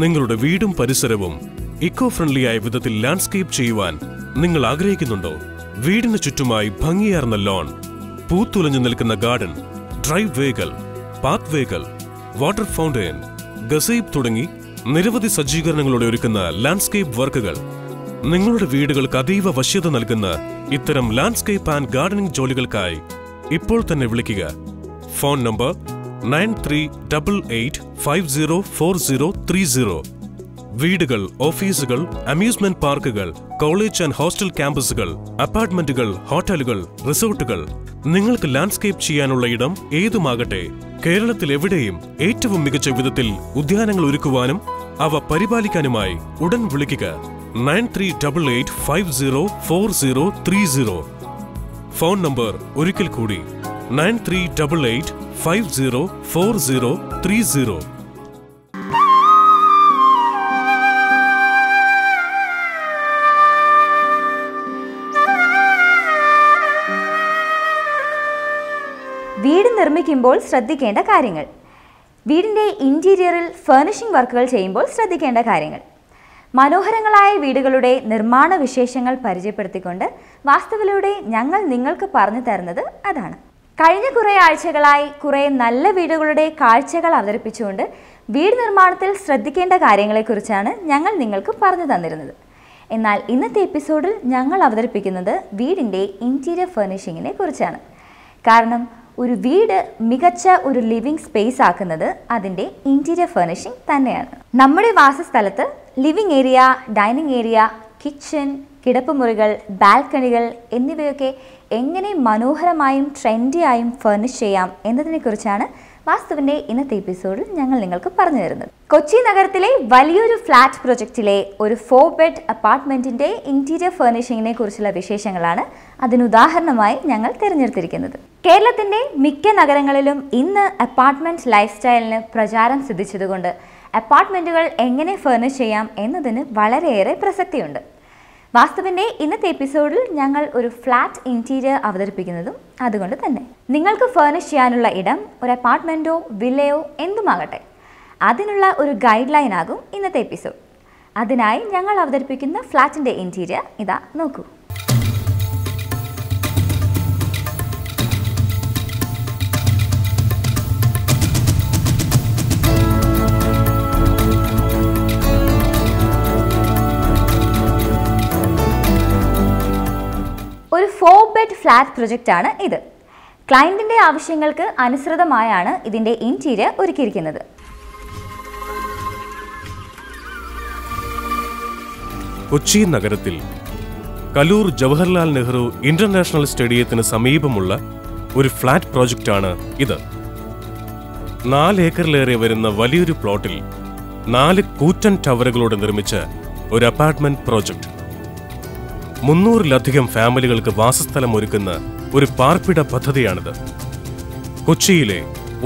നിങ്ങളുടെ വീടും പരിസരവും ഇക്കോ ഫ്രണ്ട്ലി ആയ വിധത്തിൽ ലാൻഡ്സ്കേപ്പ് ചെയ്യുവാൻ നിങ്ങൾ ആഗ്രഹിക്കുന്നുണ്ടോ? വീടിന് ചുറ്റുമായി ഭംഗിയാർന്ന ലോൺ, പൂത്തുലഞ്ഞു നിൽക്കുന്ന ഗാർഡൻ, ഡ്രൈവ് വേകൾ, പാത്ത് വേകൾ, വാട്ടർ ഫൗണ്ടെയിൻ, ഗസൈബ് തുടങ്ങി നിരവധി സജ്ജീകരണങ്ങളോടെ ഒരുക്കുന്ന ലാൻഡ്സ്കേപ്പ് വർക്കുകൾ. നിങ്ങളുടെ വീടുകൾക്ക് അതീവ വശ്യത നൽകുന്ന ഇത്തരം ലാൻഡ്സ്കേപ്പ് ആൻഡ് ഗാർഡനിംഗ് ജോലികൾക്കായി ഇപ്പോൾ തന്നെ വിളിക്കുക. Phone number 9388504030. വീടുകൾ, ഓഫീസുകൾ, അമ്യൂസ്മെന്റ് പാർക്കുകൾ, കോളേജ് ആൻഡ് ഹോസ്റ്റൽ ക്യാമ്പസുകൾ, അപ്പാർട്ട്മെന്റുകൾ, ഹോട്ടലുകൾ, റിസോർട്ടുകൾ, നിങ്ങൾക്ക് ലാൻഡ്സ്കേപ്പ് ചെയ്യാനുള്ള ഇടം ഏതുമാകട്ടെ, കേരളത്തിൽ എവിടെയും ഏറ്റവും മികച്ച വിധത്തിൽ ഉദ്യാനങ്ങൾ ഒരുക്കുവാനും അവ പരിപാലിക്കാനുമായി ഉടൻ വിളിക്കുക. 9388504030. ഫോൺ നമ്പർ ഒരിക്കൽ കൂടി 9388504030. വീട് നിർമ്മിക്കുമ്പോൾ ശ്രദ്ധിക്കേണ്ട കാര്യങ്ങൾ. വീടിൻ്റെ ഇൻറ്റീരിയറിൽ ഫർണിഷിംഗ് വർക്കുകൾ ചെയ്യുമ്പോൾ ശ്രദ്ധിക്കേണ്ട കാര്യങ്ങൾ. മനോഹരങ്ങളായ വീടുകളുടെ നിർമ്മാണ വിശേഷങ്ങൾ പരിചയപ്പെടുത്തിക്കൊണ്ട് വാസ്തുവിലൂടെ ഞങ്ങൾ നിങ്ങൾക്ക് പറഞ്ഞു തരുന്നത് അതാണ്. കഴിഞ്ഞ കുറേ ആഴ്ചകളായി കുറേ നല്ല വീടുകളുടെ കാഴ്ചകൾ അവതരിപ്പിച്ചുകൊണ്ട് വീട് നിർമ്മാണത്തിൽ ശ്രദ്ധിക്കേണ്ട കാര്യങ്ങളെക്കുറിച്ചാണ് ഞങ്ങൾ നിങ്ങൾക്ക് പറഞ്ഞു തന്നിരുന്നത്. എന്നാൽ ഇന്നത്തെ എപ്പിസോഡിൽ ഞങ്ങൾ അവതരിപ്പിക്കുന്നത് വീടിൻ്റെ ഇൻറ്റീരിയർ ഫർണിഷിങ്ങിനെ കുറിച്ചാണ്. കാരണം ഒരു വീട് മികച്ച ഒരു ലിവിംഗ് സ്പേസ് ആക്കുന്നത് അതിൻ്റെ ഇൻറ്റീരിയർ ഫർണിഷിംഗ് തന്നെയാണ്. നമ്മുടെ വാസസ്ഥലത്ത് living area, dining area, kitchen, കിടപ്പുമുറികൾ, ബാൽക്കണികൾ എന്നിവയൊക്കെ എങ്ങനെ മനോഹരമായും ട്രെൻഡിയായും ഫർണിഷ് ചെയ്യാം എന്നതിനെക്കുറിച്ചാണ് വാസ്തുവിൻ്റെ ഇന്നത്തെ എപ്പിസോഡിൽ ഞങ്ങൾ നിങ്ങൾക്ക് പറഞ്ഞു തരുന്നത്. കൊച്ചി നഗരത്തിലെ വലിയൊരു ഫ്ലാറ്റ് പ്രൊജക്റ്റിലെ ഒരു 4 ബെഡ് അപ്പാർട്ട്മെൻറ്റിൻ്റെ ഇൻറ്റീരിയർ ഫർണിഷിങ്ങിനെ കുറിച്ചുള്ള വിശേഷങ്ങളാണ് അതിനുദാഹരണമായി ഞങ്ങൾ തിരഞ്ഞെടുത്തിരിക്കുന്നത്. കേരളത്തിൻ്റെ മിക്ക നഗരങ്ങളിലും ഇന്ന് അപ്പാർട്ട്മെൻറ്റ് ലൈഫ് സ്റ്റൈലിന് പ്രചാരം സിദ്ധിച്ചതുകൊണ്ട് അപ്പാർട്ട്മെൻറ്റുകൾ എങ്ങനെ ഫർണിഷ് ചെയ്യാം എന്നതിന് വളരെയേറെ പ്രസക്തിയുണ്ട്. വാസ്തുവിൻ്റെ ഇന്നത്തെ എപ്പിസോഡിൽ ഞങ്ങൾ ഒരു ഫ്ലാറ്റ് ഇൻറ്റീരിയർ അവതരിപ്പിക്കുന്നതും അതുകൊണ്ട് തന്നെ. നിങ്ങൾക്ക് ഫർണിഷ് ചെയ്യാനുള്ള ഇടം ഒരു അപ്പാർട്ട്മെൻറ്റോ വില്ലയോ എന്തുമാകട്ടെ, അതിനുള്ള ഒരു ഗൈഡ് ലൈൻ ആകും ഇന്നത്തെ എപ്പിസോഡ്. അതിനായി ഞങ്ങൾ അവതരിപ്പിക്കുന്ന ഫ്ലാറ്റിൻ്റെ ഇൻറ്റീരിയർ ഇതാ നോക്കൂ. ഒരു 4 ബെഡ് ഫ്ലാറ്റ് പ്രൊജക്റ്റാണ് ഇത്. ക്ലയൻറ്റിൻ്റെ ആവശ്യങ്ങൾക്ക് അനുസൃതമായാണ് ഇതിൻ്റെ ഇൻറ്റീരിയർ ഒരുക്കിയിരിക്കുന്നത്. കൊച്ചി നഗരത്തിൽ കലൂർ ജവഹർലാൽ നെഹ്റു ഇന്റർനാഷണൽ സ്റ്റേഡിയത്തിന് സമീപമുള്ള ഒരു ഫ്ലാറ്റ് പ്രോജക്റ്റാണ് ഇത്. 4 ഏക്കറിലേറെ വരുന്ന വലിയൊരു പ്ലോട്ടിൽ 4 കൂറ്റൻ ടവറുകളോടെ നിർമ്മിച്ച ഒരു അപ്പാർട്ട്മെന്റ് പ്രോജക്റ്റ്. 300-ലധികം ഫാമിലികൾക്ക് വാസസ്ഥലം ഒരുക്കുന്ന ഒരു പാർപ്പിട പദ്ധതിയാണിത്. കൊച്ചിയിലെ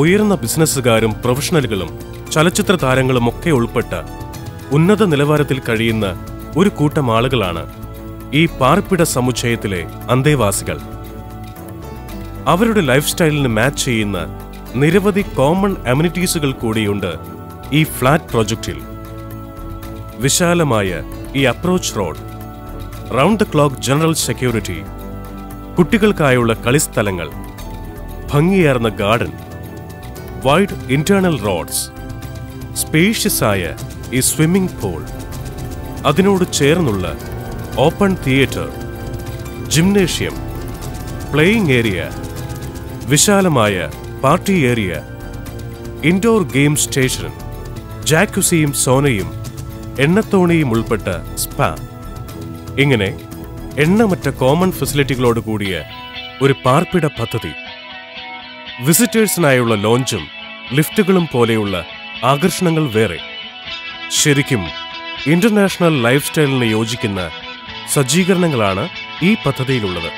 ഉയർന്ന ബിസിനസ്സുകാരും പ്രൊഫഷണലുകളും ചലച്ചിത്ര താരങ്ങളും ഒക്കെ ഉൾപ്പെട്ട ഉന്നത നിലവാരത്തിൽ കഴിയുന്ന ഒരു കൂട്ടം ആളുകളാണ് ഈ പാർപ്പിട സമുച്ചയത്തിലെ അന്തേവാസികൾ. അവരുടെ ലൈഫ് സ്റ്റൈലിന് മാച്ച് ചെയ്യുന്ന നിരവധി കോമൺ അമ്യൂണിറ്റീസുകൾ കൂടിയുണ്ട് ഈ ഫ്ലാറ്റ് പ്രോജക്റ്റിൽ. വിശാലമായ ഈ approach road, round the clock general security, കുട്ടികൾക്കായുള്ള കളിസ്ഥലങ്ങൾ, ഭംഗിയാർന്ന garden, wide internal roads, spacious ആയ ഈ സ്വിമ്മിംഗ് പൂൾ, അതിനോട് ചേർന്നുള്ള open theatre, gymnasium, playing area, വിശാലമായ party area, indoor game station, ജാക്കുസിയും സോനയും എണ്ണത്തോണിയും ഉൾപ്പെട്ട സ്പാ, ഇങ്ങനെ എണ്ണമറ്റ കോമൺ ഫെസിലിറ്റികളോട് കൂടിയ ഒരു പാർപ്പിട പദ്ധതി. വിസിറ്റേഴ്സിനായുള്ള ലോഞ്ചും ലിഫ്റ്റുകളും പോലെയുള്ള ആകർഷണങ്ങൾ വേറെ. ശരിക്കും ഇന്റർനാഷണൽ ലൈഫ് സ്റ്റൈലിന് യോജിക്കുന്ന സജ്ജീകരണങ്ങളാണ് ഈ പദ്ധതിയിലുള്ളത്.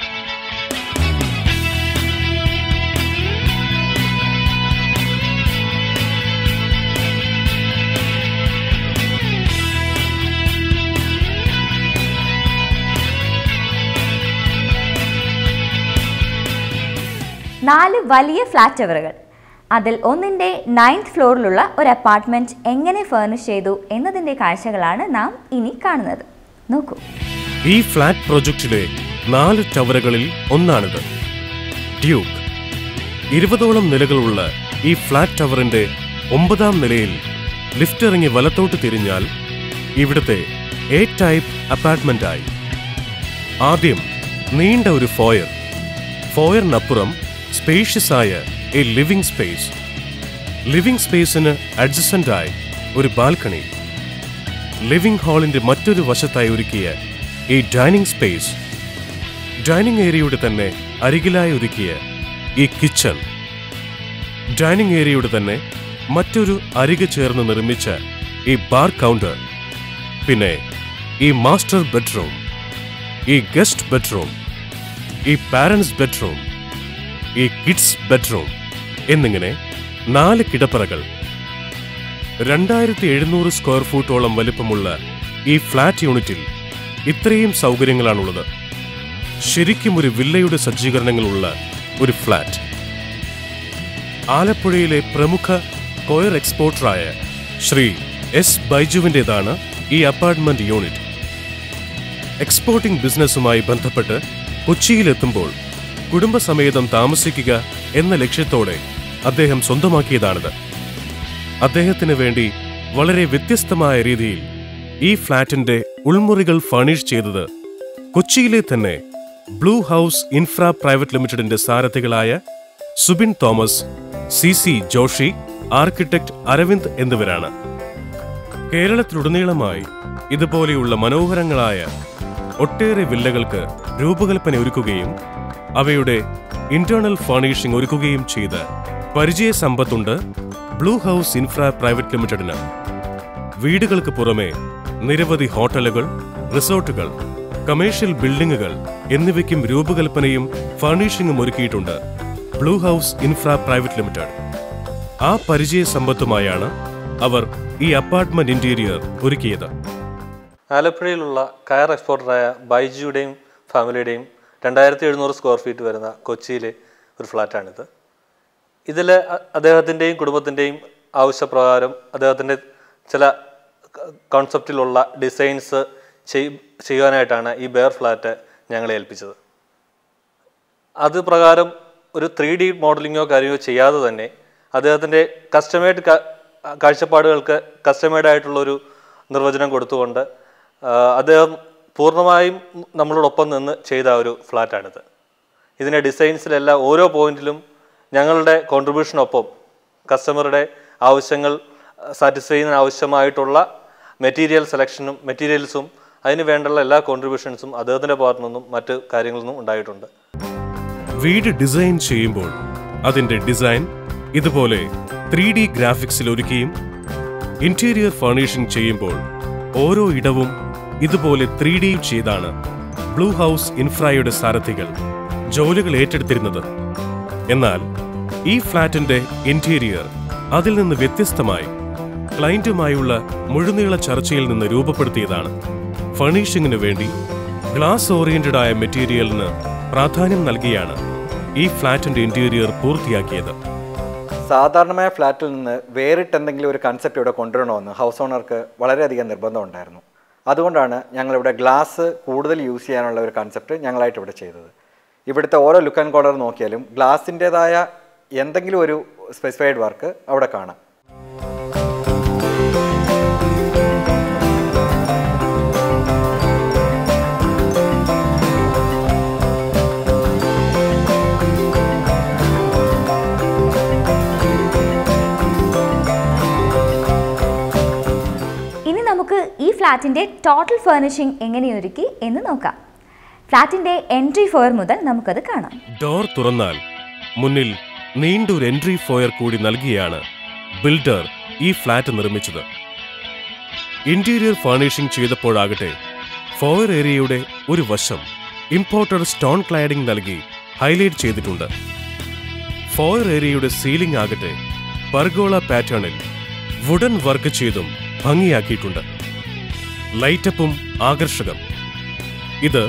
നാല് വലിയ ഫ്ലാറ്റ് ടവറുകൾ, അതിൽ ഒന്നിൻ്റെ 9th ഫ്ലോറിലുള്ള ഒരു അപ്പാർട്ട്മെൻറ്റ് എങ്ങനെ ഫർണിഷ് ചെയ്തു എന്നതിൻ്റെ കാഴ്ചകളാണ് നാം ഇനി കാണുന്നത്. നോക്കൂ. ഈ ഫ്ലാറ്റ് പ്രോജക്റ്റിലെ 4 ടവറുകളിൽ ഒന്നാണിത്. ഡ്യൂക്ക്. 20ഓളം നിലകളുള്ള ഈ ഫ്ലാറ്റ് ടവറിന്റെ 9ാം നിലയിൽ ലിഫ്റ്റ് ഇറങ്ങി വലത്തോട്ട് തിരിഞ്ഞാൽ ഇവിടുത്തെ എ ടൈപ്പ് അപ്പാർട്ട്മെന്റായി. ആദ്യം നീണ്ട ഒരു ഫോയറിനപ്പുറം സ്പേഷ്യസ് ആയ എ ലിവിംഗ് സ്പേസ്. ലിവിംഗ് സ്പേസിന് അഡ്ജസന്റായി ഒരു ബാൽക്കണി. ലിവിംഗ് ഹാളിന്റെ മറ്റൊരു വശത്തായി ഒരുക്കിയ ഈ ഡൈനിങ് സ്പേസ്. ഡൈനിങ് ഏരിയയുടെ തന്നെ അരികിലായി ഒരുക്കിയ ഈ കിച്ചൺ. ഡൈനിങ് ഏരിയയുടെ തന്നെ മറ്റൊരു അരികെ ചേർന്ന് നിർമ്മിച്ച ഈ ബാർ കൗണ്ടർ. പിന്നെ ഈ മാസ്റ്റർ ബെഡ്റൂം, ഈ ഗസ്റ്റ് ബെഡ്റൂം, ഈ പാരന്റ്സ് ബെഡ്റൂം, ഈ കിഡ്സ് ബെഡ്റൂം എന്നിങ്ങനെ 4 കിടപ്പറകൾ. 2700 സ്ക്വയർ ഫൂട്ടോളം വലിപ്പമുള്ള ഈ ഫ്ലാറ്റ് യൂണിറ്റിൽ ഇത്രയും സൗകര്യങ്ങളാണുള്ളത്. ശരിക്കും ഒരു വില്ലയുടെ സജ്ജീകരണങ്ങളുള്ള ഒരു ഫ്ലാറ്റ്. ആലപ്പുഴയിലെ പ്രമുഖ കോയർ എക്സ്പോർട്ടറായ ശ്രീ എസ് ബൈജുവിൻ്റെതാണ് ഈ അപ്പാർട്ട്മെന്റ് യൂണിറ്റ്. എക്സ്പോർട്ടിംഗ് ബിസിനസ്സുമായി ബന്ധപ്പെട്ട് കൊച്ചിയിലെത്തുമ്പോൾ കുടുംബസമേതം താമസിക്കുക എന്ന ലക്ഷ്യത്തോടെ അദ്ദേഹം സ്വന്തമാക്കിയതാണിത്. അദ്ദേഹത്തിന് വേണ്ടി വളരെ വ്യത്യസ്തമായ രീതിയിൽ ഈ ഫ്ലാറ്റിന്റെ ഉൾമുറികൾ ഫർണിഷ് ചെയ്തത് കൊച്ചിയിലെ തന്നെ ബ്ലൂ ഹൗസ് ഇൻഫ്ര പ്രൈവറ്റ് ലിമിറ്റഡിന്റെ സാരഥികളായ സുബിൻ തോമസ്, CC ജോഷി, ആർക്കിടെക്ട് അരവിന്ദ് എന്നിവരാണ്. കേരളത്തിലുടനീളമായി ഇതുപോലെയുള്ള മനോഹരങ്ങളായ ഒട്ടേറെ വില്ലകൾക്ക് രൂപകൽപ്പന ഒരുക്കുകയും അവയുടെ ഇന്റേണൽ ഫർണിഷിംഗ് ഒരുക്കുകയും ചെയ്ത പരിചയസമ്പത്തുണ്ട് ബ്ലൂ ഹൗസ് ഇൻഫ്ര പ്രൈവറ്റ് ലിമിറ്റഡിന്. വീടുകൾക്ക് പുറമെ നിരവധി ഹോട്ടലുകൾ, റിസോർട്ടുകൾ, കമേഴ്ഷ്യൽ ബിൽഡിംഗുകൾ എന്നിവയ്ക്കും രൂപകൽപ്പനയും ഫർണിഷിംഗും ഒരുക്കിയിട്ടുണ്ട് blue house Infra private limited. ആ പരിചയസമ്പത്തുമായാണ് അവർ ഈ അപ്പാർട്ട്മെന്റ് ഇന്റീരിയർ ഒരുക്കിയത്. ആലപ്പുഴയിലുള്ള കയർ എക്സ്പോർട്ടറായ ബൈജുയുടെയും ഫാമിലിയുടെയും 2700 സ്ക്വയർ ഫീറ്റ് വരുന്ന കൊച്ചിയിലെ ഒരു ഫ്ലാറ്റാണിത്. ഇതിൽ അദ്ദേഹത്തിൻ്റെയും കുടുംബത്തിൻ്റെയും ആവശ്യപ്രകാരം അദ്ദേഹത്തിൻ്റെ ചില കോൺസെപ്റ്റിലുള്ള ഡിസൈൻസ് ചെയ്യുവാനായിട്ടാണ് ഈ ബെയർ ഫ്ലാറ്റ് ഞങ്ങളെ ഏൽപ്പിച്ചത്. അത് പ്രകാരം ഒരു 3D മോഡലിങ്ങോ കാര്യമോ ചെയ്യാതെ തന്നെ അദ്ദേഹത്തിൻ്റെ കസ്റ്റമൈഡ് കാഴ്ചപ്പാടുകൾക്ക് കസ്റ്റമൈഡായിട്ടുള്ളൊരു നിർവചനം കൊടുത്തുകൊണ്ട് അദ്ദേഹം പൂർണ്ണമായും നമ്മളോടൊപ്പം നിന്ന് ചെയ്ത ഒരു ഫ്ലാറ്റാണിത്. ഇതിൻ്റെ ഡിസൈൻസിലെല്ലാം ഓരോ പോയിന്റിലും ഞങ്ങളുടെ കോൺട്രിബ്യൂഷനൊപ്പം കസ്റ്റമറുടെ ആവശ്യങ്ങൾ സാറ്റിസ്ഫൈ ചെയ്യുന്നതിന് ആവശ്യമായിട്ടുള്ള മെറ്റീരിയൽ സെലക്ഷനും മെറ്റീരിയൽസും അതിന് വേണ്ടുള്ള എല്ലാ കോൺട്രിബ്യൂഷൻസും അദ്ദേഹത്തിൻ്റെ ഭാഗത്തു നിന്നും മറ്റ് കാര്യങ്ങളിൽ നിന്നും ഉണ്ടായിട്ടുണ്ട്. വീട് ഡിസൈൻ ചെയ്യുമ്പോൾ അതിന്റെ ഡിസൈൻ ഇതുപോലെ 3D ഗ്രാഫിക്സിൽ ഒരുക്കിയും ഇന്റീരിയർ ഫർണിഷിംഗ് ചെയ്യുമ്പോൾ ഓരോ ഇടവും ഇതുപോലെ 3D ചെയ്താണ് ബ്ലൂ ഹൗസ് ഇൻഫ്രയുടെ സാരഥികൾ ജോലികൾ ഏറ്റെടുത്തിരുന്നത്. എന്നാൽ ഈ ഫ്ലാറ്റിന്റെ ഇന്റീരിയർ അതിൽ നിന്ന് വ്യത്യസ്തമായി ക്ലയന്റുമായുള്ള മുഴുനീള ചർച്ചയിൽ നിന്ന് രൂപപ്പെടുത്തിയതാണ്. ഫർണിഷിംഗിന് വേണ്ടി ഗ്ലാസ് ഓറിയന്റഡ് ആയ മെറ്റീരിയലിന് പ്രാധാന്യം നൽകിയാണ് ഈ ഫ്ലാറ്റിന്റെ ഇന്റീരിയർ പൂർത്തിയാക്കിയത്. സാധാരണമായ ഫ്ലാറ്റിൽ നിന്ന് വേറിട്ട് എന്തെങ്കിലും ഒരു കൺസെപ്റ്റ് ഇവിടെ കൊണ്ടുവരണമെന്ന് ഹൗസ് ഓണർക്ക് വളരെയധികം നിർബന്ധമുണ്ടായിരുന്നു. അതുകൊണ്ടാണ് ഞങ്ങളിവിടെ ഗ്ലാസ് കൂടുതൽ യൂസ് ചെയ്യാനുള്ള ഒരു കൺസെപ്റ്റ് ഞങ്ങളായിട്ട് ഇവിടെ ചെയ്തത്. ഇവിടുത്തെ ഓരോ ലുക്ക് ആൻഡ് കോർണർ നോക്കിയാലും ഗ്ലാസിൻ്റെതായ എന്തെങ്കിലും ഒരു സ്പെസിഫൈഡ് വർക്ക് അവിടെ കാണാം. ഈ ഫ്ലാറ്റിൻ്റെ ടോട്ടൽ ഫർണിഷിംഗ് എങ്ങനെയൊരുക്കി എന്ന് നോക്കാം. ഫ്ലാറ്റിന്റെ എൻട്രി ഫോയർ മുതൽ നമുക്കത് കാണാം. ഡോർ തുറന്നാൽ മുന്നിൽ നീണ്ടൊരു എൻട്രി ഫോയർ കൂടി നൽകിയാണ് ബിൽഡർ ഈ ഫ്ലാറ്റ് നിർമ്മിച്ചത്. ഇന്റീരിയർ ഫർണിഷിംഗ് ചെയ്തപ്പോഴാകട്ടെ ഫോയർ ഏരിയയുടെ ഒരു വശം ഇമ്പോർട്ടഡ് സ്റ്റോൺ ക്ലാഡിംഗ് നൽകി ഹൈലൈറ്റ് ചെയ്തിട്ടുണ്ട്. ഫോയർ ഏരിയയുടെ സീലിംഗ് ആകട്ടെ പർഗോള പാറ്റേണിൽ വുഡൻ വർക്ക് ചെയ്തും ഭംഗിയാക്കിയിട്ടുണ്ട്. ലൈറ്റപ്പും ആകർഷകം. ഇത്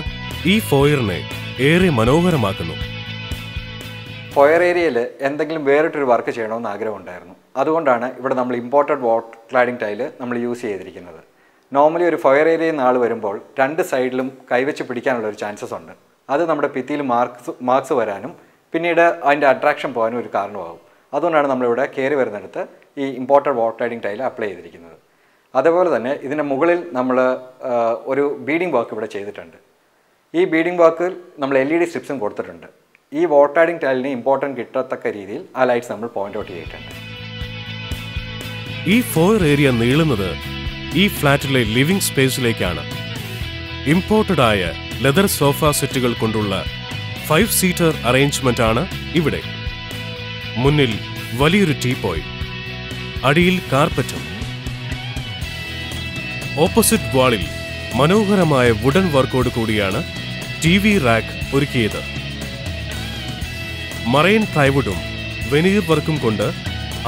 ഈ ഫോയറിനെ ഏറെ മനോഹരമാക്കുന്നു. ഫോയർ ഏരിയയിൽ എന്തെങ്കിലും വേറിട്ടൊരു വർക്ക് ചെയ്യണമെന്ന് ആഗ്രഹമുണ്ടായിരുന്നു. അതുകൊണ്ടാണ് ഇവിടെ നമ്മൾ ഇമ്പോർട്ടഡ് വാൾ ക്ലാഡിംഗ് ടൈല് നമ്മൾ യൂസ് ചെയ്തിരിക്കുന്നത്. നോർമലി ഒരു ഫയർ ഏരിയയിൽ നിന്ന് ആൾ വരുമ്പോൾ 2 സൈഡിലും കൈവച്ച് പിടിക്കാനുള്ള ഒരു ചാൻസസ് ഉണ്ട്. അത് നമ്മുടെ ഭിത്തിയിൽ മാർക്സ് വരാനും പിന്നീട് അതിൻ്റെ അട്രാക്ഷൻ പോകാനും ഒരു കാരണമാകും. അതുകൊണ്ടാണ് നമ്മളിവിടെ കയറി വരുന്നിടത്ത് ഈ ഇമ്പോർട്ടഡ് വാൾ ക്ലാഡിംഗ് ടൈൽ അപ്ലൈ ചെയ്തിരിക്കുന്നത്. അതേപോലെ തന്നെ ഇതിൻ്റെ മുകളിൽ നമ്മൾ ഒരു ബീഡിംഗ് വർക്ക് ഇവിടെ ചെയ്തിട്ടുണ്ട്. ഈ ബീഡിംഗ് വർക്കിൽ നമ്മൾ LED സ്ട്രിപ്സും കൊടുത്തിട്ടുണ്ട്. ഈ വാൾ ക്ലാഡിംഗ് ടൈലിന് ഇമ്പോർട്ടൻറ്റ് കിട്ടത്തക്ക രീതിയിൽ ആ ലൈറ്റ്സ് നമ്മൾ പോയിന്റ് ഔട്ട് ചെയ്തിട്ടുണ്ട്. ഈ ഫോയർ ഏരിയ നീളുന്നത് ഈ ഫ്ലാറ്റിലെ ലിവിംഗ് സ്പേസിലേക്കാണ്. ഇമ്പോർട്ടഡ് ആയ ലെതർ സോഫ സെറ്റുകൾ കൊണ്ടുള്ള 5 സീറ്റർ അറേഞ്ച്മെന്റ് ആണ് ഇവിടെ. മുന്നിൽ വലിയൊരു ടീപോയ്, അടിയിൽ കാർപ്പറ്റും. ഓപ്പോസിറ്റ് വാളിൽ മനോഹരമായ വുഡൻ വർക്കോട് കൂടിയാണ് TV റാക്ക് ഒരുക്കിയത്. മറൈൻ പ്ലൈവുഡും വെനീർ വർക്കും കൊണ്ട്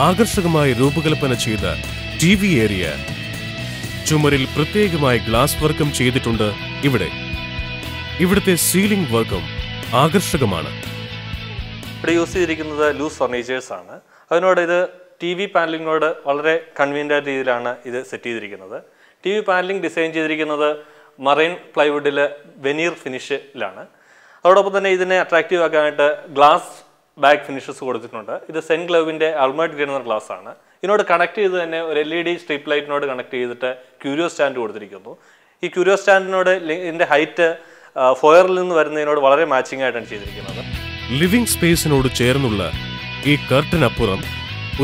ആകർഷകമായി രൂപകൽപ്പന ചെയ്ത TV ഏരിയ. ചുമരിൽ പ്രത്യേകമായി ഗ്ലാസ് വർക്കും ചെയ്തിട്ടുണ്ട് ഇവിടെ. ഇവിടുത്തെ സീലിംഗ് വർക്കും ആകർഷകമാണ്. ഇവിടെ യൂസ് ചെയ്തിരിക്കുന്നത് ലൂസ് ഫർണിച്ചേഴ്സ് ആണ്. അതിനോട് ഇത് TV പാനലിങ്ങിനോട് വളരെ കൺവീനിയൻ്റ് ആയ രീതിയിലാണ് ഇത് സെറ്റ് ചെയ്തിരിക്കുന്നത്. TV പാനലിംഗ് ഡിസൈൻ ചെയ്തിരിക്കുന്നത് മറൈൻ പ്ലൈവുഡിൽ വെനീർ ഫിനിഷിലാണ്. അതോടൊപ്പം തന്നെ ഇതിനെ അട്രാക്റ്റീവ് ആക്കാനായിട്ട് ഗ്ലാസ് ബാക്ക് ഫിനിഷസ് കൊടുത്തിട്ടുണ്ട്. ഇത് സെൻഗ്ലവിൻ്റെ അൾമേർട്ട് ഗ്രേഡ് എന്ന ഗ്ലാസ് ആണ്. ഇതിനോട് കണക്ട് ചെയ്ത് തന്നെ ഒരു LED സ്ട്രിപ്പ് ലൈറ്റിനോട് കണക്ട് ചെയ്തിട്ട് ക്യൂരിയോ സ്റ്റാൻഡ് കൊടുത്തിരിക്കുന്നു. ഈ ക്യൂരിയോ സ്റ്റാൻഡിനോട് ഇതിൻ്റെ ഹൈറ്റ് ഫോയറിൽ നിന്ന് വരുന്നതിനോട് വളരെ മാച്ചിങ് ആയിട്ടാണ് ചെയ്തിരിക്കുന്നത്. ലിവിംഗ് സ്പേസിനോട് ചേർന്നുള്ള ഈ കർട്ടനപ്പുറം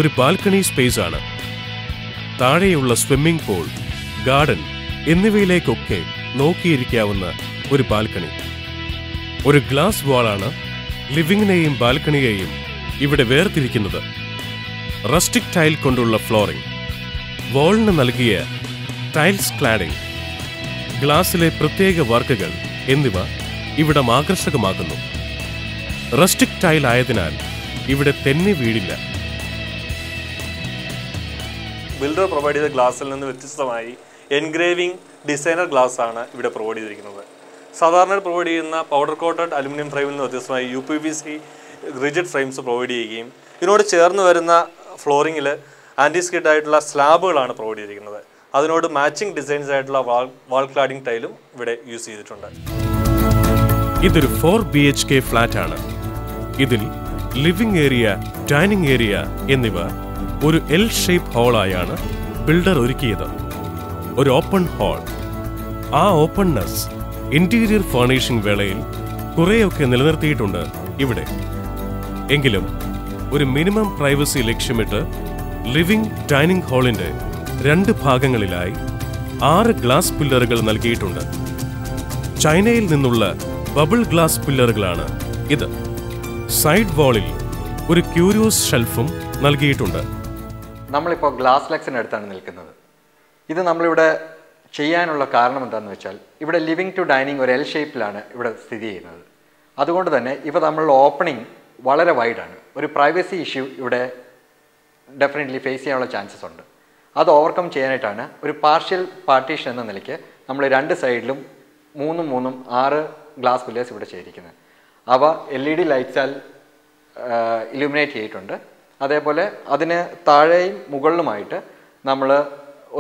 ഒരു ബാൽക്കണി സ്പേസ് ആണ്. താഴെയുള്ള സ്വിമ്മിംഗ് പൂൾ, ഗാർഡൻ എന്നിവയിലേക്കൊക്കെ നോക്കിയിരിക്കാവുന്ന ഒരു ബാൽക്കണി. ഒരു ഗ്ലാസ് വാളാണ് ലിവിംഗിനെയും ബാൽക്കണിയെയും ഇവിടെ വേർതിരിക്കുന്നത്. റസ്റ്റിക് ടൈൽ കൊണ്ടുള്ള ഫ്ലോറിംഗ്, വാളിന് നൽകിയ ടൈൽസ് ക്ലാഡിംഗ്, ഗ്ലാസിലെ പ്രത്യേക വർക്കുകൾ എന്നിവ ഇവിടം ആകർഷകമാക്കുന്നു. റസ്റ്റിക് ടൈൽ ആയതിനാൽ ഇവിടെ തെന്നി വീടില്ല. ബിൽഡർ പ്രൊവൈഡ് ചെയ്ത ഗ്ലാസിൽ നിന്ന് വ്യത്യസ്തമായി എൻഗ്രേവിംഗ് ഡിസൈനർ ഗ്ലാസ് ആണ് ഇവിടെ പ്രൊവൈഡ് ചെയ്തിരിക്കുന്നത്. സാധാരണ പ്രൊവൈഡ് ചെയ്യുന്ന പൗഡർ കോട്ടഡ് അലുമിനിയം ഫ്രെയിമിൽ നിന്ന് വ്യത്യസ്തമായി UPVC റിജിഡ് ഫ്രെയിംസ് പ്രൊവൈഡ് ചെയ്യുകയും ഇതിനോട് ചേർന്ന് വരുന്ന ഫ്ലോറിങ്ങിൽ ആൻറ്റി സ്കിഡ് ആയിട്ടുള്ള സ്ലാബുകളാണ് പ്രൊവൈഡ് ചെയ്തിരിക്കുന്നത്. അതിനോട് മാച്ചിങ് ഡിസൈൻസ് ആയിട്ടുള്ള വാൾ ക്ലാഡിംഗ് ടൈലും ഇവിടെ യൂസ് ചെയ്തിട്ടുണ്ട്. ഇതൊരു 4 BHK ഫ്ലാറ്റ് ആണ്. ഇതിൽ ലിവിംഗ് ഏരിയ, ഡൈനിങ് ഏരിയ എന്നിവ ഒരു L ഷേപ്പ് ഹാളായാണ് ബിൽഡർ ഒരുക്കിയത്. ഒരു ഓപ്പൺ ഹാൾ. ആ ഓപ്പൺനെസ് ഇന്റീരിയർ ഫർണിഷിംഗ് വേളയിൽ കുറേയൊക്കെ നിലനിർത്തിയിട്ടുണ്ട് ഇവിടെ. എങ്കിലും ഒരു മിനിമം പ്രൈവസി ലക്ഷ്യമിട്ട് ലിവിംഗ് ഡൈനിങ് ഹാളിന്റെ 2 ഭാഗങ്ങളിലായി 6 ഗ്ലാസ് പില്ലറുകൾ നൽകിയിട്ടുണ്ട്. ചൈനയിൽ നിന്നുള്ള ബബിൾ ഗ്ലാസ് പില്ലറുകളാണ് ഇത്. സൈഡ് വാളിൽ ഒരു ക്യൂരിയോസ് ഷെൽഫും നൽകിയിട്ടുണ്ട്. നമ്മളിപ്പോൾ ഗ്ലാസ് ലെക്സിനടുത്താണ് നിൽക്കുന്നത്. ഇത് നമ്മളിവിടെ ചെയ്യാനുള്ള കാരണം എന്താണെന്ന് വെച്ചാൽ ഇവിടെ ലിവിംഗ് ടു ഡൈനിങ് ഒരു L ഷേപ്പിലാണ് ഇവിടെ സ്ഥിതി ചെയ്യുന്നത്. അതുകൊണ്ട് തന്നെ ഇപ്പോൾ നമ്മളുടെ ഓപ്പണിംഗ് വളരെ വൈഡാണ്. ഒരു പ്രൈവസി ഇഷ്യൂ ഇവിടെ ഡെഫിനറ്റ്ലി ഫേസ് ചെയ്യാനുള്ള ചാൻസസ് ഉണ്ട്. അത് ഓവർകം ചെയ്യാനായിട്ടാണ് ഒരു പാർഷ്യൽ പാർട്ടീഷൻ എന്ന നിലയ്ക്ക് നമ്മൾ 2 സൈഡിലും 3 6 ഗ്ലാസ് പില്ലേഴ്സ് ഇവിടെ ചെയ്തിരിക്കുന്നത്. അവ LED ലൈറ്റ്സാൽ ഇലുമിനേറ്റ് ചെയ്തിട്ടുണ്ട്. അതേപോലെ അതിന് താഴെയും മുകളിലുമായിട്ട് നമ്മൾ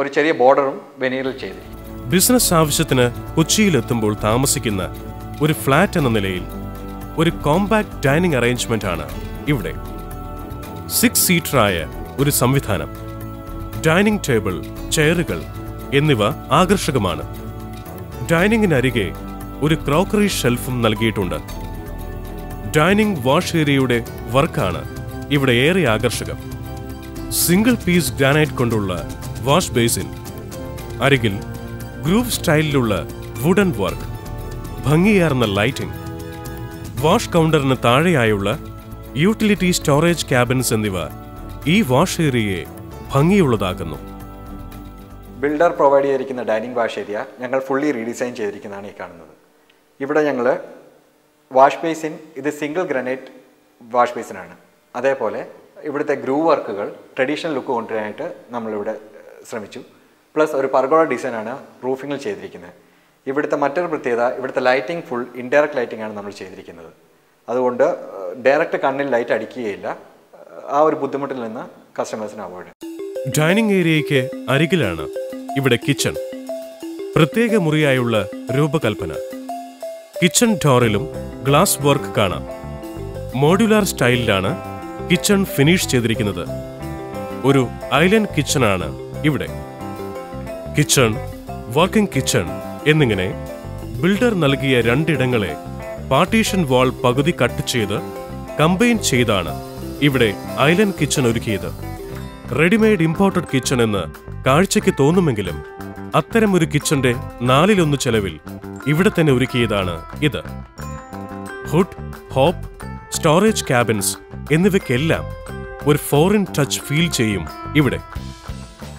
ഒരു ചെറിയ ബോർഡറും വെനീറിൽ ചെയ്തിരിക്കും. ബിസിനസ് ആവശ്യത്തിന് കൊച്ചിയിലെത്തുമ്പോൾ താമസിക്കുന്ന ഒരു ഫ്ലാറ്റ് എന്ന നിലയിൽ ഒരു കോമ്പാക്ട് ഡൈനിങ് അറേഞ്ച്മെന്റ് ആണ് ഇവിടെ. 6 സീറ്ററായ ഒരു സംവിധാനം, ഡൈനിങ് ടേബിൾ, ചെയറുകൾ എന്നിവ ആകർഷകമാണ്. ഡൈനിങ്ങിനരികെ ഒരു ക്രോക്കറി ഷെൽഫും നൽകിയിട്ടുണ്ട്. ഡൈനിങ് വാഷ് ഏരിയയുടെ വർക്കാണ് ഇവിടെ ഏറെ ആകർഷകം. സിംഗിൾ പീസ് ഗ്രാനൈറ്റ് കൊണ്ടുള്ള വാഷ് ബേസിൻ, അരികിൽ ഗ്രൂവ് സ്റ്റൈലിലുള്ള വുഡൻ വർക്ക്, ഭംഗിയാർന്ന ലൈറ്റിംഗ്, വാഷ് കൗണ്ടറിന് താഴെയായുള്ള യൂട്ടിലിറ്റി സ്റ്റോറേജ് ക്യാബിൻസ് എന്നിവ ഈ വാഷ് ഏരിയയെ ഭംഗിയുള്ളതാക്കുന്നു. ബിൽഡർ പ്രൊവൈഡ് ചെയ്തിരിക്കുന്ന ഡൈനിങ് വാഷ് ഏരിയ ഞങ്ങൾ ഫുള്ളി റീഡിസൈൻ ചെയ്തിരിക്കുന്നതാണ് ഈ കാണുന്നത്. ഇവിടെ ഞങ്ങൾ വാഷ് ബേസിൻ, ഇത് സിംഗിൾ ഗ്രാനൈറ്റ് വാഷ് ബേസിനാണ്. അതേപോലെ ഇവിടുത്തെ ഗ്രൂവ് വർക്കുകൾ ട്രഡീഷണൽ ലുക്ക് കൊണ്ടുവരാനായിട്ട് നമ്മളിവിടെ ശ്രമിച്ചു. പ്ലസ് ഒരു പർഗോള ഡിസൈനാണ് റൂഫിങ്ങിൽ ചെയ്തിരിക്കുന്നത്. ഇവിടുത്തെ മറ്റൊരു പ്രത്യേകത, ഇവിടുത്തെ ലൈറ്റിംഗ് ഫുൾ ഇൻഡയറക്റ്റ് ലൈറ്റിംഗ് ആണ് നമ്മൾ ചെയ്തിരിക്കുന്നത്. അതുകൊണ്ട് ഡയറക്റ്റ് കണ്ണിൽ ലൈറ്റ് അടിക്കുകയില്ല. ആ ഒരു ബുദ്ധിമുട്ടിൽ നിന്ന് കസ്റ്റമേഴ്സിന് അവോയ്ഡ് ചെയ്യും. ഡൈനിങ് ഏരിയയ്ക്ക് അരികിലാണ് ഇവിടെ കിച്ചൺ. പ്രത്യേക മുറിയായുള്ള രൂപകൽപ്പന. കിച്ചൺ ഡോറിലും ഗ്ലാസ് വർക്ക് കാണാം. മോഡുലാർ സ്റ്റൈലിലാണ് കിച്ചൺ ഫിനിഷ് ചെയ്തിരിക്കുന്നത്. ഒരു ഐലൻഡ് കിച്ചണാണ് ഇവിടെ. കിച്ചൺ, വർക്കിംഗ് കിച്ചൺ എന്നിങ്ങനെ ബിൽഡർ നൽകിയ രണ്ടിടങ്ങളെ പാർട്ടീഷൻ വാൾ പകുതി കട്ട് ചെയ്ത് കമ്പൈൻ ചെയ്താണ് ഇവിടെ ഐലൻഡ് കിച്ചൺ ഒരുക്കിയത്. റെഡിമെയ്ഡ് ഇമ്പോർട്ടഡ് കിച്ചൺ എന്ന് കാഴ്ചയ്ക്ക് തോന്നുമെങ്കിലും അത്തരമൊരു കിച്ചന്റെ 1/4 ചെലവിൽ ഇവിടെ തന്നെ ഒരുക്കിയതാണ് ഇത്. ഹുഡ്, ഹോപ്പ്, സ്റ്റോറേജ് ക്യാബിൻസ് എന്നിവയ്ക്കെല്ലാം ഒരു ഫോറിൻ ടച്ച് ഫീൽ ചെയ്യും ഇവിടെ.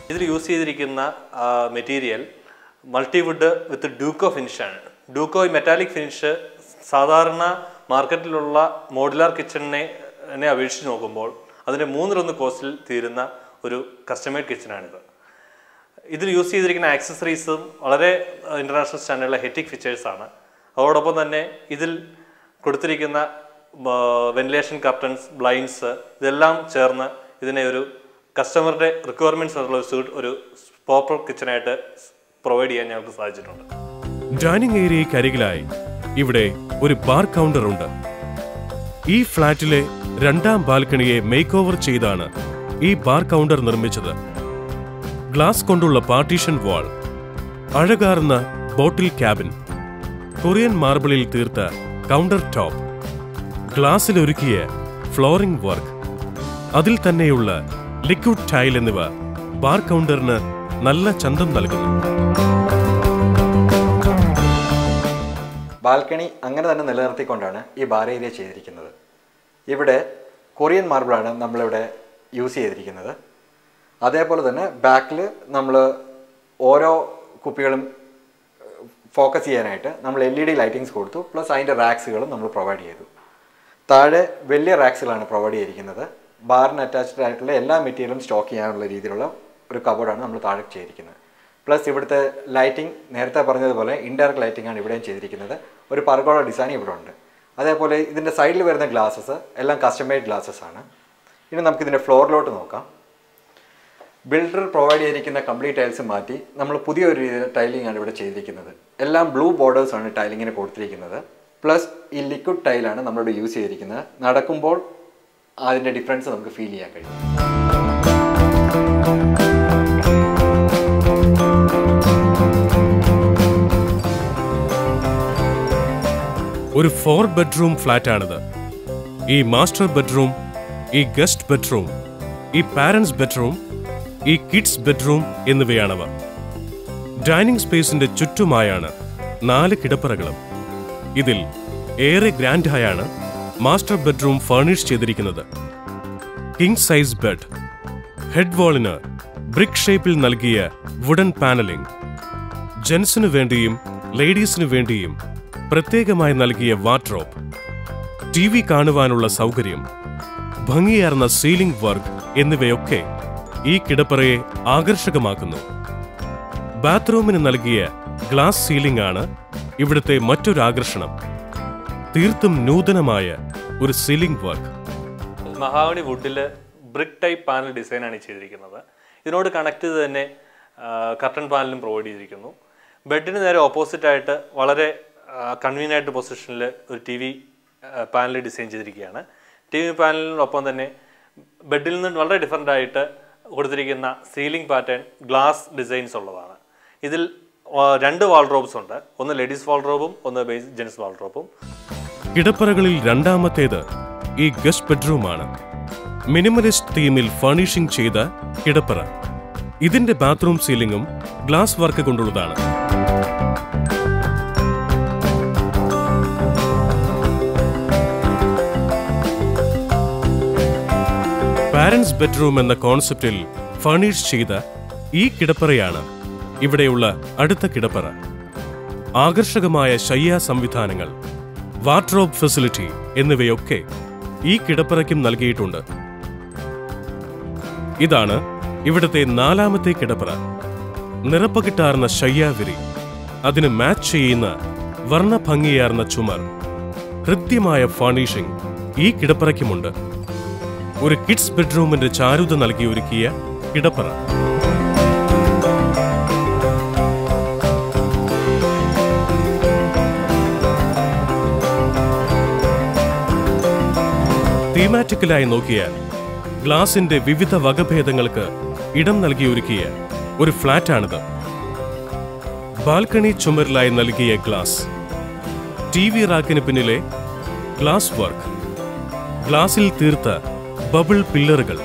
ഇതിൽ യൂസ് ചെയ്തിരിക്കുന്ന മെറ്റീരിയൽ മൾട്ടിവുഡ് വിത്ത് ഡൂക്കോ ഫിനിഷാണ്. ഡൂക്കോ മെറ്റാലിക് ഫിനിഷ് സാധാരണ മാർക്കറ്റിലുള്ള മോഡുലാർ കിച്ചണിനെ അപേക്ഷിച്ച് നോക്കുമ്പോൾ അതിൻ്റെ 3/1 കോസ്റ്റിൽ തീരുന്ന ഒരു കസ്റ്റമൈഡ് കിച്ചണാണിത്. ഇതിൽ യൂസ് ചെയ്തിരിക്കുന്ന ആക്സസറീസും വളരെ ഇൻ്റർനാഷണൽ സ്റ്റാൻഡേർഡിലെ ഹെറ്റിക് ഫീച്ചേഴ്സാണ്. അതോടൊപ്പം തന്നെ ഇതിൽ കൊടുത്തിരിക്കുന്ന വെന്റിലേഷൻ കർട്ടൻസ്, ബ്ലൈൻഡ്സ് ഇതെല്ലാം ചേർന്ന് ഇതിനെ ഒരു കസ്റ്റമറുടെ റിക്വയർമെൻറ്റ്സ് ഉള്ള ഒരു പ്രോപ്പർ കിച്ചണായിട്ട് പ്രൊവൈഡ് ചെയ്യാൻ ഞങ്ങൾക്ക് സാധിച്ചിട്ടുണ്ട്. ഡൈനിങ് ഏരിയയ്ക്ക് അരികിലായി ഇവിടെ ഒരു ബാർ കൗണ്ടർ ഉണ്ട്. ഈ ഫ്ളാറ്റിലെ 2ാം ബാൽക്കണിയെ മേക്ക് ഓവർ ചെയ്താണ് ഈ ബാർ കൗണ്ടർ നിർമ്മിച്ചത്. ഗ്ലാസ് കൊണ്ടുള്ള പാർട്ടീഷൻ വാൾ, അഴകാർന്ന ബോട്ടിൽ ക്യാബിൻ, കൊറിയൻ മാർബിളിൽ തീർത്ത കൗണ്ടർ ടോപ്പ്, ഗ്ലാസിലൊരുക്കിയ ഫ്ലോറിംഗ് വർക്ക്, അതിൽ തന്നെയുള്ള ലിക്വിഡ് ടൈൽ എന്നിവ ബാർ കൗണ്ടറിന് നല്ല ചന്തം നൽകുന്നു. ബാൽക്കണി അങ്ങനെ തന്നെ നിലനിർത്തിക്കൊണ്ടാണ് ഈ ബാർ ഏരിയ ചെയ്തിരിക്കുന്നത്. ഇവിടെ കൊറിയൻ മാർബിളാണ് നമ്മളിവിടെ യൂസ് ചെയ്തിരിക്കുന്നത്. അതേപോലെ തന്നെ ബാക്കിൽ നമ്മൾ ഓരോ കുപ്പികളും ഫോക്കസ് ചെയ്യാനായിട്ട് നമ്മൾ LED ലൈറ്റിങ്സ് കൊടുത്തു. പ്ലസ് അതിൻ്റെ റാക്സുകളും നമ്മൾ പ്രൊവൈഡ് ചെയ്തു. താഴെ വലിയ റാക്സുകളാണ് പ്രൊവൈഡ് ചെയ്തിരിക്കുന്നത്. ബാറിന് അറ്റാച്ച്ഡ് ആയിട്ടുള്ള എല്ലാ മെറ്റീരിയലും സ്റ്റോക്ക് ചെയ്യാനുള്ള രീതിയിലുള്ള ഒരു കബോർഡാണ് നമ്മൾ താഴെ ചെയ്തിരിക്കുന്നത്. പ്ലസ് ഇവിടുത്തെ ലൈറ്റിംഗ് നേരത്തെ പറഞ്ഞതുപോലെ ഇൻഡയറക്റ്റ് ലൈറ്റിംഗ് ആണ് ഇവിടെയും ചെയ്തിരിക്കുന്നത്. ഒരു പർഗോള ഡിസൈൻ ഇവിടെ ഉണ്ട്. അതേപോലെ ഇതിൻ്റെ സൈഡിൽ വരുന്ന ഗ്ലാസസ് എല്ലാം കസ്റ്റമൈഡ് ഗ്ലാസസ് ആണ്. ഇനി നമുക്കിതിൻ്റെ ഫ്ലോറിലോട്ട് നോക്കാം. ബിൽഡർ പ്രൊവൈഡ് ചെയ്തിരിക്കുന്ന കംപ്ലീറ്റ് ടൈൽസ് മാറ്റി നമ്മൾ പുതിയൊരു രീതിയിൽ ടൈലിംഗ് ആണ് ഇവിടെ ചെയ്തിരിക്കുന്നത്. എല്ലാം ബ്ലൂ ബോർഡേഴ്സാണ് ടൈലിങ്ങിന് കൊടുത്തിരിക്കുന്നത്. പ്ലസ് ഈ ലിക്വിഡ് ടൈലാണ് നമ്മളിവിടെ യൂസ് ചെയ്തിരിക്കുന്നത്. നടക്കുമ്പോൾ അതിൻ്റെ ഡിഫറൻസ് നമുക്ക് ഫീൽ ചെയ്യാൻ കഴിയും. ഒരു 4 ബെഡ്റൂം ഫ്ലാറ്റാണിത്. ഈ മാസ്റ്റർ ബെഡ്റൂം, ഈ ഗസ്റ്റ് ബെഡ്റൂം, ഈ പാരന്റ്സ് ബെഡ്റൂം, ഈ കിഡ്സ് ബെഡ്റൂം എന്നിവയാണവ. ഡൈനിങ് സ്പേസിന്റെ ചുറ്റുമായാണ് 4 കിടപ്പറകളും. ഇതിൽ ഏറെ ഗ്രാൻഡായാണ് മാസ്റ്റർ ബെഡ്റൂം ഫർണിഷ് ചെയ്തിരിക്കുന്നത്. കിങ് സൈസ് ബെഡ്, ഹെഡ് വാളിന് ബ്രിക്ക് ഷേപ്പിൽ നൽകിയ വുഡൻ പാനലിംഗ്, ജെൻസിനു വേണ്ടിയും ലേഡീസിനു വേണ്ടിയും പ്രത്യേകമായി നൽകിയ വാർഡ്രോബ്, TV കാണുവാനുള്ള സൗകര്യം, ഭംഗിയാർന്ന സീലിംഗ് വർക്ക് എന്നിവയൊക്കെ ഈ കിടപ്പറയെ ആകർഷകമാക്കുന്നു. ബാത്റൂമിന് നൽകിയ ഗ്ലാസ് സീലിംഗ് ആണ് ഇവിടുത്തെ മറ്റൊരു ആകർഷണം. തീർത്തും നൂതനമായ ഒരു സീലിംഗ് വർക്ക്. മഹാഗണി വുഡിൽ ബ്രിക്ക് ടൈപ്പ് പാനൽ ഡിസൈനാണ് ചെയ്തിരിക്കുന്നത്. ഇതിനോട് കണക്ട് ചെയ്ത് തന്നെ കർട്ടൺ പാനലും പ്രൊവൈഡ് ചെയ്തിരിക്കുന്നു. ബെഡിന് നേരെ ഓപ്പോസിറ്റായിട്ട് വളരെ കൺവീനിയൻ്റ് പൊസിഷനിൽ ഒരു TV പാനൽ ഡിസൈൻ ചെയ്തിരിക്കുകയാണ്. TV പാനലിനൊപ്പം തന്നെ ബെഡിൽ നിന്ന് വളരെ ഡിഫറൻ്റ് ആയിട്ട് കൊടുത്തിരിക്കുന്ന സീലിംഗ് പാറ്റേൺ ഗ്ലാസ് ഡിസൈൻസ് ഉള്ളതാണ്. ഇതിൽ 2 വാൾഡ്രോബ്സ് ഉണ്ട്. ഒന്ന് ലേഡീസ് വാൾഡ്രോബും ഒന്ന് ജെൻസ് വാൾഡ്രോബും. കിടപ്പറകളിൽ 2ാമത്തേത് ഈ ഗസ്റ്റ് ബെഡ്റൂമാണ്. മിനിമലിസ്റ്റ് തീമിൽ ഫർണിഷിംഗ് ചെയ്ത കിടപ്പറ. ഇതിന്റെ ബാത്റൂം സീലിംഗും ഗ്ലാസ് വർക്ക് കൊണ്ടുള്ളതാണ്. പാരന്റ്സ് ബെഡ്റൂം എന്ന കോൺസെപ്റ്റിൽ ഫർണിഷ് ചെയ്ത ഈ കിടപ്പറയാണ് ഇവിടെയുള്ള അടുത്ത കിടപ്പറ. ആകർഷകമായ ശയ്യാ സംവിധാനങ്ങൾ, വാർഡ്രോബ് ഫെസിലിറ്റി എന്നിവയൊക്കെ ഈ കിടപ്പറയ്ക്കും നൽകിയിട്ടുണ്ട്. ഇതാണ് ഇവിടുത്തെ 4ാമത്തെ കിടപ്പറ. നിറപ്പകിട്ടാർന്ന ശയ്യാവിരി, അതിന് മാച്ച് ചെയ്യുന്ന വർണ്ണഭംഗിയാർന്ന ചുമർ, കൃത്യമായ ഫർണിഷിംഗ് ഈ കിടപ്പറയ്ക്കുമുണ്ട്. ഒരു കിഡ്സ് ബെഡ്റൂമിന്റെ ചാരുത നൽകി ഒരുക്കിയ കിടപ്പറ. തീമാറ്റിക്കലായി നോക്കിയാൽ ഗ്ലാസിന്റെ വിവിധ വകഭേദങ്ങൾക്ക് ഇടം നൽകി ഒരുക്കിയ ഒരു ഫ്ലാറ്റാണിത്. ബാൽക്കണി ചുമരിലായി നൽകിയ ഗ്ലാസ്, TV റാക്കിന് പിന്നിലെ ഗ്ലാസ് വർക്ക്, ഗ്ലാസിൽ തീർത്ത ബബിൾ പില്ലറുകൾ,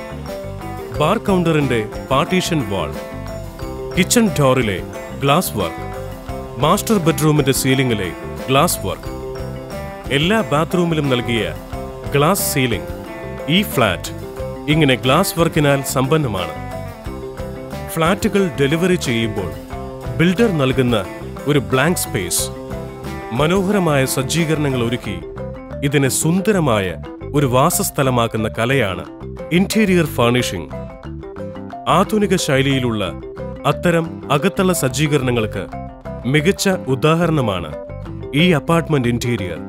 ബാർ കൗണ്ടറിന്റെ പാർട്ടീഷൻ വാൾ, കിച്ചൺ ഡോറിലെ ഗ്ലാസ് വർക്ക്, മാസ്റ്റർ ബെഡ്റൂമിന്റെ സീലിംഗിലെ ഗ്ലാസ് വർക്ക്, എല്ലാ ബാത്റൂമിലും നൽകിയ ഗ്ലാസ് സീലിംഗ്. ഈ ഫ്ലാറ്റ് ഇങ്ങനെ ഗ്ലാസ് വർക്കിനാൽ സമ്പന്നമാണ്. ഫ്ലാറ്റുകൾ ഡെലിവറി ചെയ്യുമ്പോൾ ബിൽഡർ നൽകുന്ന ഒരു ബ്ലാങ്ക് സ്പേസ്, മനോഹരമായ സജ്ജീകരണങ്ങൾ ഒരുക്കി ഇതിനെ സുന്ദരമായ ഒരു വാസസ്ഥലമാക്കുന്ന കലയാണ് ഇന്റീരിയർ ഫർണിഷിംഗ്. ആധുനിക ശൈലിയിലുള്ള അത്തരം അകത്തള സജ്ജീകരണങ്ങൾക്ക് മികച്ച ഉദാഹരണമാണ് ഈ അപ്പാർട്ട്മെന്റ് ഇന്റീരിയർ.